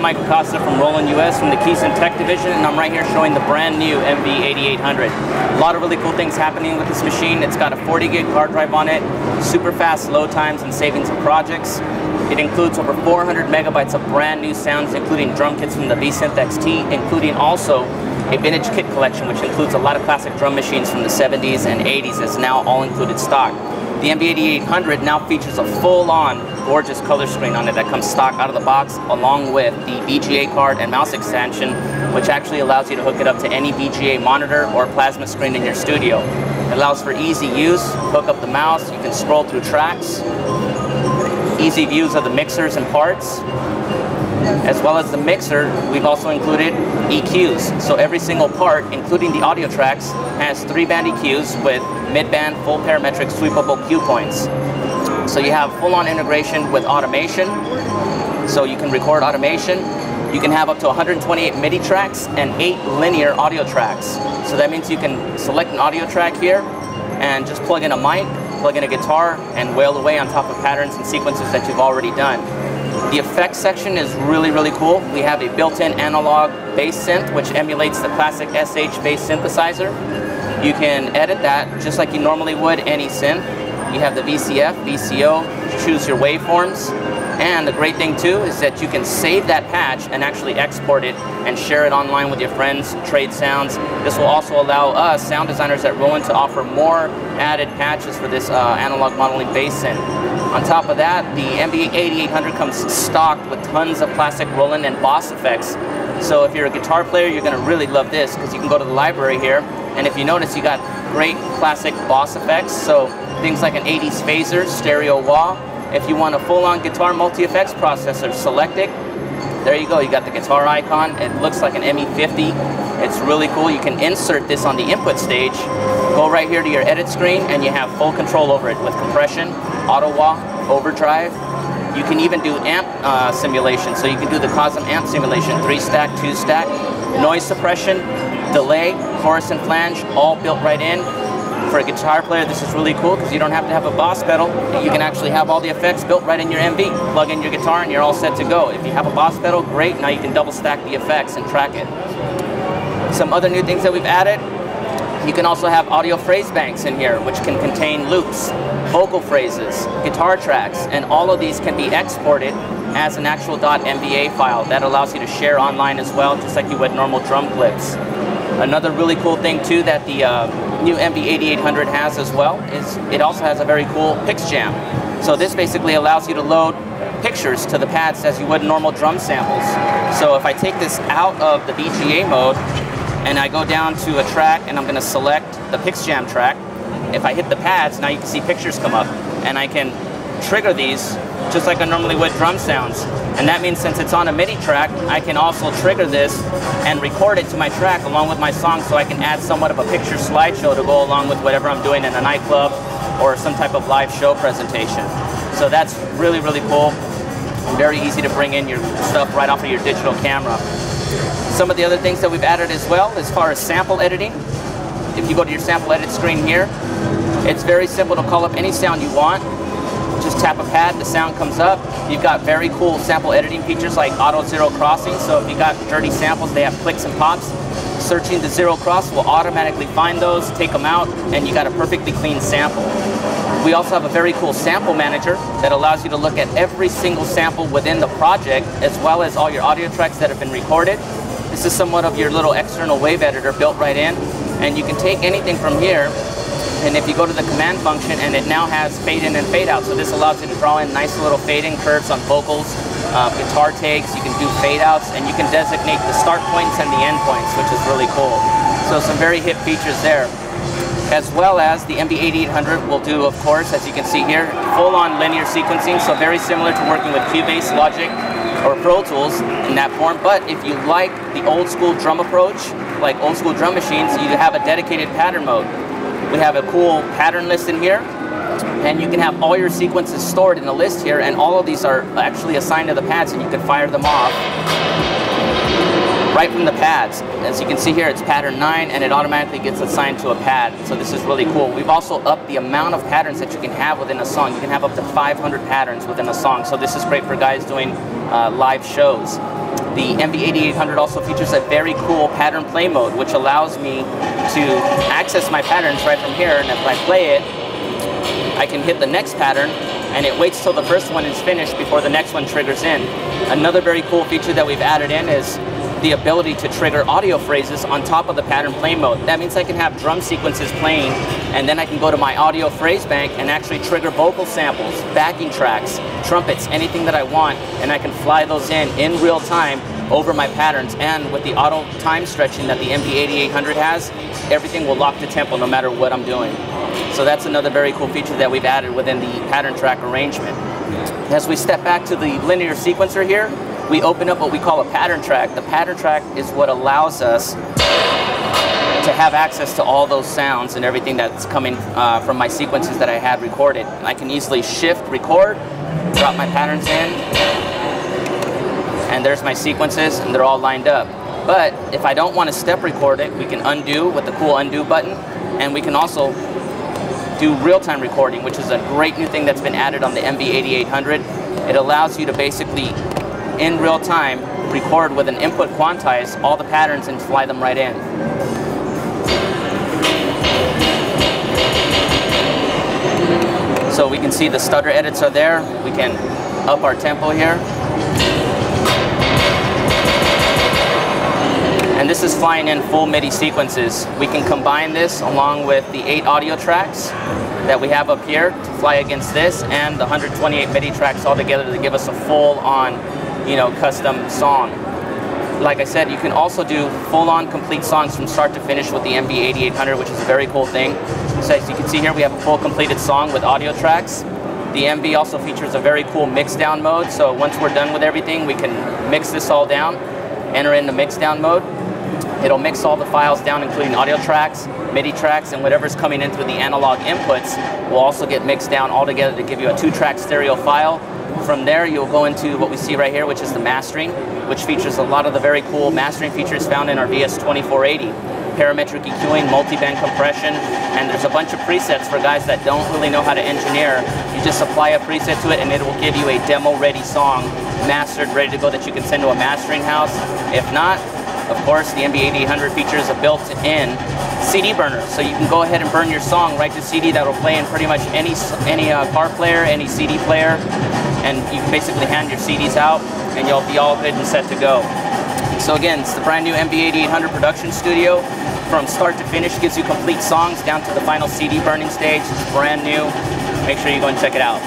I'm Mike Acosta from Roland US from the Keys and Tech Division, and I'm right here showing the brand new MV8800. A lot of really cool things happening with this machine. It's got a 40 gig hard drive on it, super fast load times and savings of projects. It includes over 400 megabytes of brand new sounds, including drum kits from the V-Synth XT, including also a vintage kit collection, which includes a lot of classic drum machines from the 70s and 80s. It's now all included stock. The MV8800 now features a full-on gorgeous color screen on it that comes stock out of the box, along with the VGA card and mouse extension, which actually allows you to hook it up to any VGA monitor or plasma screen in your studio. It allows for easy use. Hook up the mouse, you can scroll through tracks, easy views of the mixers and parts. As well as the mixer, we've also included EQs. So every single part, including the audio tracks, has 3-band EQs with mid-band full parametric sweepable cue points. So you have full-on integration with automation. So you can record automation. You can have up to 128 MIDI tracks and 8 linear audio tracks. So that means you can select an audio track here and just plug in a mic, plug in a guitar, and wail away on top of patterns and sequences that you've already done. The effects section is really, really cool. We have a built-in analog bass synth, which emulates the classic SH bass synthesizer. You can edit that just like you normally would any synth. You have the VCF, VCO, choose your waveforms. And the great thing too is that you can save that patch and actually export it and share it online with your friends, trade sounds. This will also allow us, sound designers at Roland, to offer more added patches for this analog modeling bass synth. On top of that, the MV8800 comes stocked with tons of classic Roland and Boss effects. So if you're a guitar player, you're going to really love this, because you can go to the library here, and if you notice, you got great classic Boss effects. So things like an 80s phaser, stereo wah. If you want a full-on guitar multi-effects processor, select it. There you go, you got the guitar icon. It looks like an ME50. It's really cool. You can insert this on the input stage. Go right here to your edit screen, and you have full control over it with compression, auto wah, overdrive. You can even do amp simulation. So you can do the Cosm amp simulation, 3-stack, 2-stack, noise suppression, delay, chorus and flange, all built right in. For a guitar player, this is really cool because you don't have to have a Boss pedal. You can actually have all the effects built right in your MV. Plug in your guitar and you're all set to go. If you have a Boss pedal, great. Now you can double stack the effects and track it. Some other new things that we've added, you can also have audio phrase banks in here, which can contain loops, vocal phrases, guitar tracks, and all of these can be exported as an actual .mva file. That allows you to share online as well, just like you would normal drum clips. Another really cool thing too that the new MV8800 has as well is it also has a very cool PixJam. So this basically allows you to load pictures to the pads as you would normal drum samples. So if I take this out of the VGA mode and I go down to a track and I'm going to select the PixJam track, if I hit the pads, now you can see pictures come up, and I can trigger these just like I normally would drum sounds. And that means since it's on a MIDI track, I can also trigger this and record it to my track along with my song, so I can add somewhat of a picture slideshow to go along with whatever I'm doing in a nightclub or some type of live show presentation. So that's really, really cool. Very easy to bring in your stuff right off of your digital camera. Some of the other things that we've added as well, as far as sample editing, if you go to your sample edit screen here, it's very simple to call up any sound you want. Just tap a pad, the sound comes up. You've got very cool sample editing features like auto zero crossing. So if you got dirty samples, they have clicks and pops. Searching the zero cross will automatically find those, take them out, and you got a perfectly clean sample. We also have a very cool sample manager that allows you to look at every single sample within the project, as well as all your audio tracks that have been recorded. This is somewhat of your little external wave editor built right in, and you can take anything from here. And if you go to the command function, and it now has fade in and fade out, so this allows you to draw in nice little fade-in curves on vocals, guitar takes. You can do fade-outs, and you can designate the start points and the end points, which is really cool. So some very hip features there. As well as the MV8800 will do, of course, as you can see here, full-on linear sequencing, so very similar to working with Cubase, Logic, or Pro Tools in that form. But if you like the old-school drum approach, like old-school drum machines, you have a dedicated pattern mode. We have a cool pattern list in here, and you can have all your sequences stored in a list here, and all of these are actually assigned to the pads, and you can fire them off right from the pads. As you can see here, it's pattern 9, and it automatically gets assigned to a pad. So this is really cool. We've also upped the amount of patterns that you can have within a song. You can have up to 500 patterns within a song. So this is great for guys doing live shows. The MV8800 also features a very cool pattern play mode, which allows me to access my patterns right from here, and if I play it, I can hit the next pattern, and it waits till the first one is finished before the next one triggers in. Another very cool feature that we've added in is the ability to trigger audio phrases on top of the pattern play mode. That means I can have drum sequences playing, and then I can go to my audio phrase bank and actually trigger vocal samples, backing tracks, trumpets, anything that I want, and I can fly those in real time over my patterns. And with the auto time stretching that the MV8800 has, everything will lock the tempo no matter what I'm doing. So that's another very cool feature that we've added within the pattern track arrangement. As we step back to the linear sequencer here, we open up what we call a pattern track. The pattern track is what allows us to have access to all those sounds and everything that's coming from my sequences that I had recorded. I can easily shift, record, drop my patterns in, and there's my sequences, and they're all lined up. But if I don't want to step record it, we can undo with the cool undo button, and we can also do real-time recording, which is a great new thing that's been added on the MV8800. It allows you to basically, in real time, record with an input quantize all the patterns and fly them right in. So we can see the stutter edits are there. We can up our tempo here. And this is flying in full MIDI sequences. We can combine this along with the 8 audio tracks that we have up here to fly against this, and the 128 MIDI tracks all together to give us a full-on, custom song. Like I said, you can also do full-on complete songs from start to finish with the MV8800, which is a very cool thing. So as you can see here, we have a full completed song with audio tracks. The MV also features a very cool mix down mode, so once we're done with everything, we can mix this all down, enter in the mix down mode. It'll mix all the files down, including audio tracks, MIDI tracks, and whatever's coming in through the analog inputs will also get mixed down all together to give you a 2-track stereo file. From there, you'll go into what we see right here, which is the mastering, which features a lot of the very cool mastering features found in our VS2480. Parametric EQing, multi-band compression, and there's a bunch of presets for guys that don't really know how to engineer. You just apply a preset to it, and it will give you a demo-ready song, mastered, ready to go, that you can send to a mastering house. If not, of course, the MV8800 features a built-in CD burner, so you can go ahead and burn your song right to CD that will play in pretty much any car player, any CD player, and you can basically hand your CDs out, and you'll be all good and set to go. So again, it's the brand new MV8800 production studio. From start to finish, gives you complete songs down to the final CD burning stage. It's brand new. Make sure you go and check it out.